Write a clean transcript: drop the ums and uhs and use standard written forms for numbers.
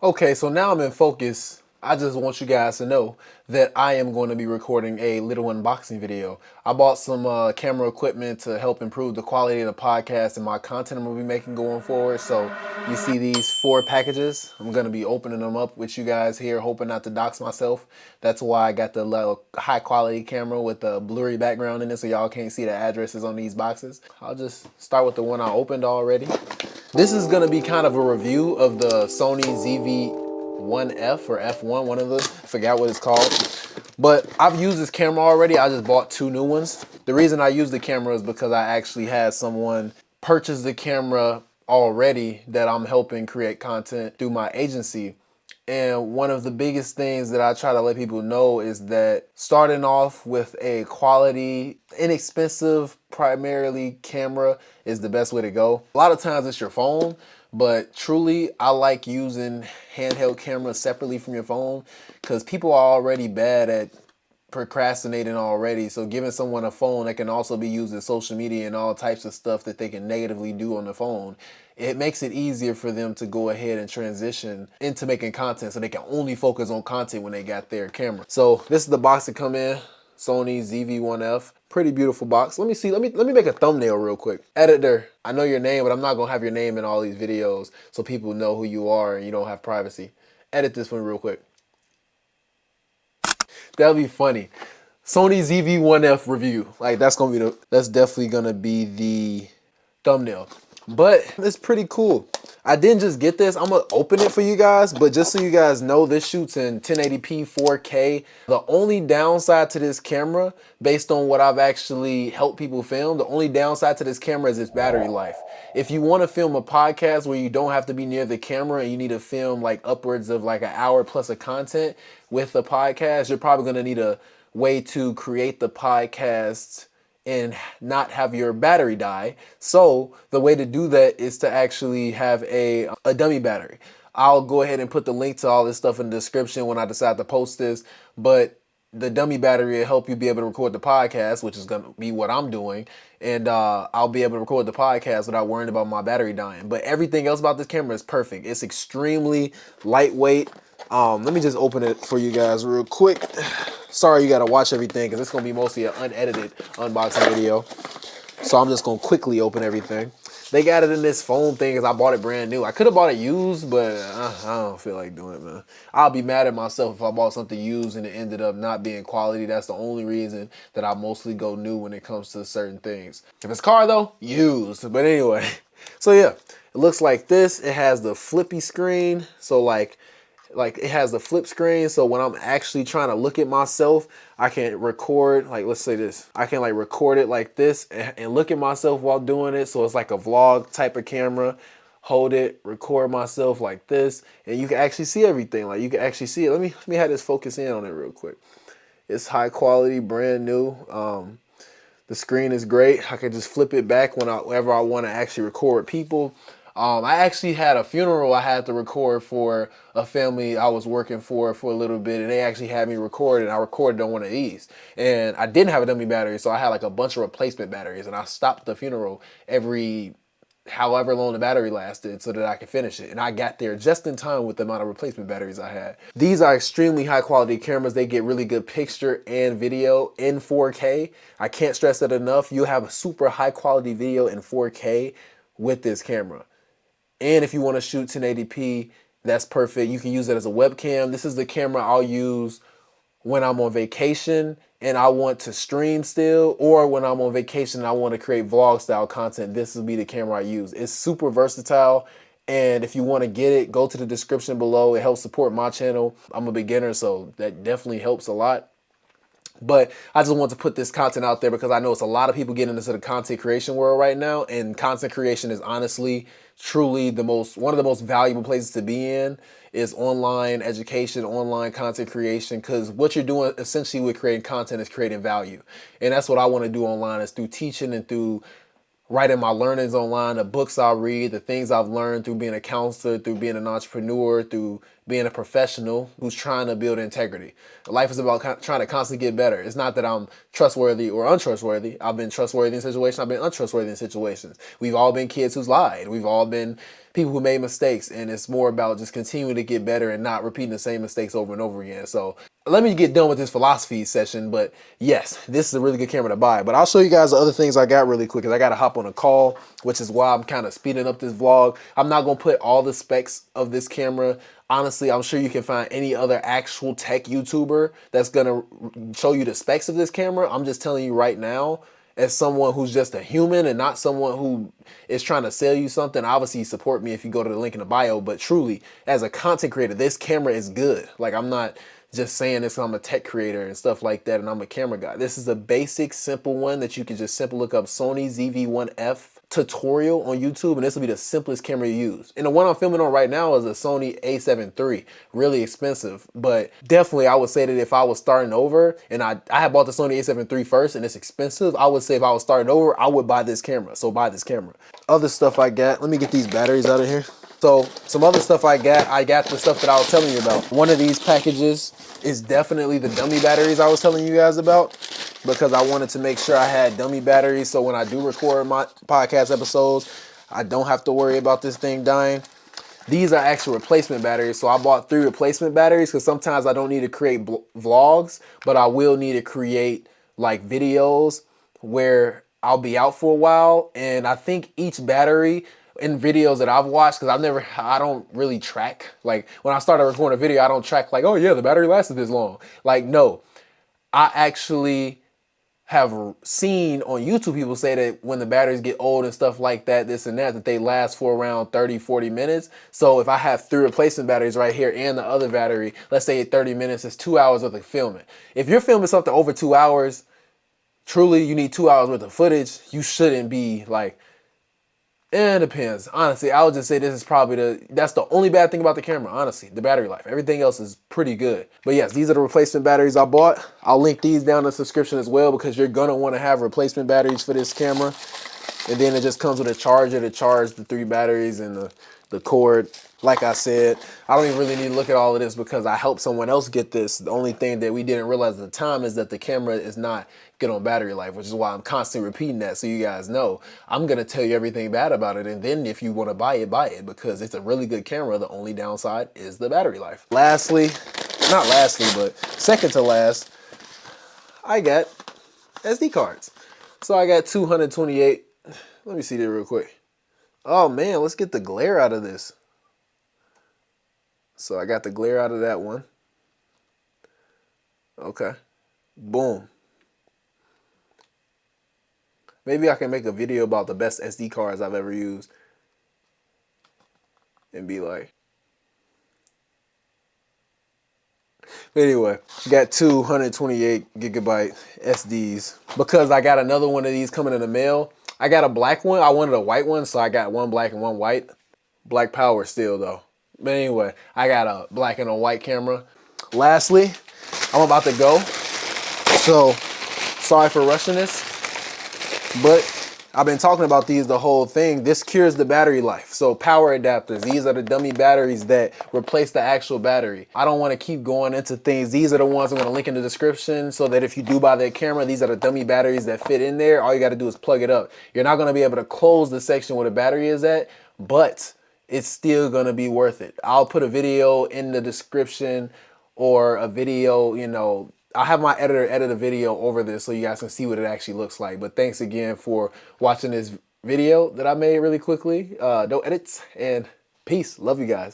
Okay, so now I'm in focus. I just want you guys to know that I am going to be recording a little unboxing video. I bought some camera equipment to help improve the quality of the podcast and my content I'm going to be making going forward. So you see these 4 packages. I'm going to be opening them up with you guys here, hoping not to dox myself. That's why I got the high quality camera with the blurry background in it so y'all can't see the addresses on these boxes. I'll just start with the one I opened already. This is going to be kind of a review of the Sony ZV-1F or F1, one of the, I forgot what it's called. But I've used this camera already. I just bought 2 new ones. The reason I use the camera is because I actually had someone purchase the camera already that I'm helping create content through my agency. And one of the biggest things that I try to let people know is that starting off with a quality, inexpensive, primarily camera is the best way to go. A lot of times it's your phone, but truly I like using handheld cameras separately from your phone because people are already bad at procrastinating already. So giving someone a phone that can also be used in social media and all types of stuff that they can negatively do on the phone, it makes it easier for them to go ahead and transition into making content so they can only focus on content when they got their camera. So this is the box that come in, Sony ZV-1F. Pretty beautiful box. Let me see, let me make a thumbnail real quick. Editor, I know your name, but I'm not gonna have your name in all these videos so people know who you are and you don't have privacy. Edit this one real quick. That'll be funny. Sony ZV-1F review. Like that's definitely gonna be the thumbnail. But it's pretty cool. I didn't just get this. I'm gonna open it for you guys, but just so you guys know, this shoots in 1080p 4K. The only downside to this camera, based on what I've actually helped people film, the only downside to this camera is its battery life. If you want to film a podcast where you don't have to be near the camera and you need to film like upwards of like an hour plus of content with a podcast, you're probably gonna need a way to create the podcast and not have your battery die. So the way to do that is to actually have a dummy battery. I'll go ahead and put the link to all this stuff in the description when I decide to post this, but the dummy battery will help you be able to record the podcast, which is going to be what I'm doing, and I'll be able to record the podcast without worrying about my battery dying. But everything else about this camera is perfect. It's extremely lightweight. Let me just open it for you guys real quick. Sorry you gotta watch everything because it's gonna be mostly an unedited unboxing video. So I'm just gonna quickly open everything. They got it in this foam thing because I bought it brand new. I could have bought it used, but I don't feel like doing it, man. I'll be mad at myself if I bought something used and it ended up not being quality. That's the only reason that I mostly go new when it comes to certain things. If it's car though, used. But anyway, so yeah, it looks like this. It has the flippy screen. So like it has the flip screen, so when I'm actually trying to look at myself, I can record, like let's say this, I can like record it like this and look at myself while doing it. So it's like a vlog type of camera. Hold it, record myself like this, and you can actually see everything. Like you can actually see it. Let me have this focus in on it real quick. It's high quality, brand new. The screen is great. I can just flip it back whenever I want to actually record people. I actually had a funeral I had to record for a family I was working for a little bit, and they actually had me record, and I recorded on one of these. And I didn't have a dummy battery, so I had like a bunch of replacement batteries, and I stopped the funeral every however long the battery lasted so that I could finish it. And I got there just in time with the amount of replacement batteries I had. These are extremely high quality cameras. They get really good picture and video in 4K. I can't stress that enough. You have a super high quality video in 4K with this camera. And if you want to shoot 1080p, that's perfect. You can use it as a webcam. This is the camera I'll use when I'm on vacation and I want to stream still, or when I'm on vacation and I want to create vlog style content. This will be the camera I use. It's super versatile. And if you want to get it, go to the description below. It helps support my channel. I'm a beginner, so that definitely helps a lot. But I just want to put this content out there because I know it's a lot of people getting into the content creation world right now, and content creation is honestly, truly one of the most valuable places to be in is online education, online content creation, because what you're doing essentially with creating content is creating value. And that's what I want to do online, is through teaching and through writing my learnings online, the books I read, the things I've learned through being a counselor, through being an entrepreneur, through being a professional who's trying to build integrity. Life is about trying to constantly get better. It's not that I'm trustworthy or untrustworthy. I've been trustworthy in situations. I've been untrustworthy in situations. We've all been kids who's lied. We've all been people who made mistakes, and it's more about just continuing to get better and not repeating the same mistakes over and over again. So let me get done with this philosophy session, but yes, this is a really good camera to buy. But I'll show you guys the other things I got really quick, because I got to hop on a call, which is why I'm kind of speeding up this vlog. I'm not going to put all the specs of this camera. Honestly, I'm sure you can find any other actual tech YouTuber that's going to show you the specs of this camera. I'm just telling you right now, as someone who's just a human and not someone who is trying to sell you something. Obviously, support me if you go to the link in the bio, but truly, as a content creator, this camera is good. Like, I'm not just saying this, I'm a tech creator and stuff like that, and I'm a camera guy. This is a basic, simple one that you can just simply look up Sony ZV-1F tutorial on YouTube, and this will be the simplest camera you use. And the one I'm filming on right now is a Sony a7 III, really expensive, but definitely I would say that if I was starting over, and I had bought the Sony a7 III first and it's expensive, I would say if I was starting over, I would buy this camera, so buy this camera. Other stuff I got, let me get these batteries out of here. So some other stuff I got the stuff that I was telling you about. One of these packages is definitely the dummy batteries I was telling you guys about, because I wanted to make sure I had dummy batteries so when I do record my podcast episodes, I don't have to worry about this thing dying. These are actual replacement batteries, so I bought 3 replacement batteries because sometimes I don't need to create vlogs, but I will need to create like videos where I'll be out for a while, and I think each battery in videos that I've watched, because I don't really track. Like when I started recording a video, I don't track like, oh yeah, the battery lasted this long. Like no, I actually have seen on YouTube people say that when the batteries get old and stuff like that, this and that they last for around 30, 40 minutes. So if I have 3 replacement batteries right here and the other battery, let's say 30 minutes, it's 2 hours worth of filming. If you're filming something over 2 hours, truly you need 2 hours worth of footage. You shouldn't be like, it depends. Honestly, I would just say this is probably that's the only bad thing about the camera, honestly, the battery life. Everything else is pretty good. But yes, these are the replacement batteries I bought. I'll link these down in the description as well, because you're gonna wanna have replacement batteries for this camera. And then it just comes with a charger to charge the 3 batteries and the cord. Like I said, I don't even really need to look at all of this because I helped someone else get this. The only thing that we didn't realize at the time is that the camera is not good on battery life, which is why I'm constantly repeating that so you guys know. I'm going to tell you everything bad about it, and then if you want to buy it because it's a really good camera. The only downside is the battery life. Lastly, not lastly, but second to last, I got SD cards. So I got 228. Let me see that real quick. Oh man, let's get the glare out of this. So I got the glare out of that one. Okay. Boom. Maybe I can make a video about the best SD cards I've ever used and be like. But anyway, got 228 gigabyte SDs because I got another one of these coming in the mail. I got a black one. I wanted a white one, so I got one black and one white. Black power still though. But anyway, I got a black and a white camera. Lastly, I'm about to go. So sorry for rushing this, but I've been talking about these the whole thing. This cures the battery life. So power adapters, these are the dummy batteries that replace the actual battery. I don't want to keep going into things. These are the ones I'm going to link in the description so that if you do buy that camera, these are the dummy batteries that fit in there. All you got to do is plug it up. You're not going to be able to close the section where the battery is at, but it's still going to be worth it. I'll put a video in the description or a video, you know, I'll have my editor edit a video over this so you guys can see what it actually looks like. But thanks again for watching this video that I made really quickly. No edits, and peace. Love you guys.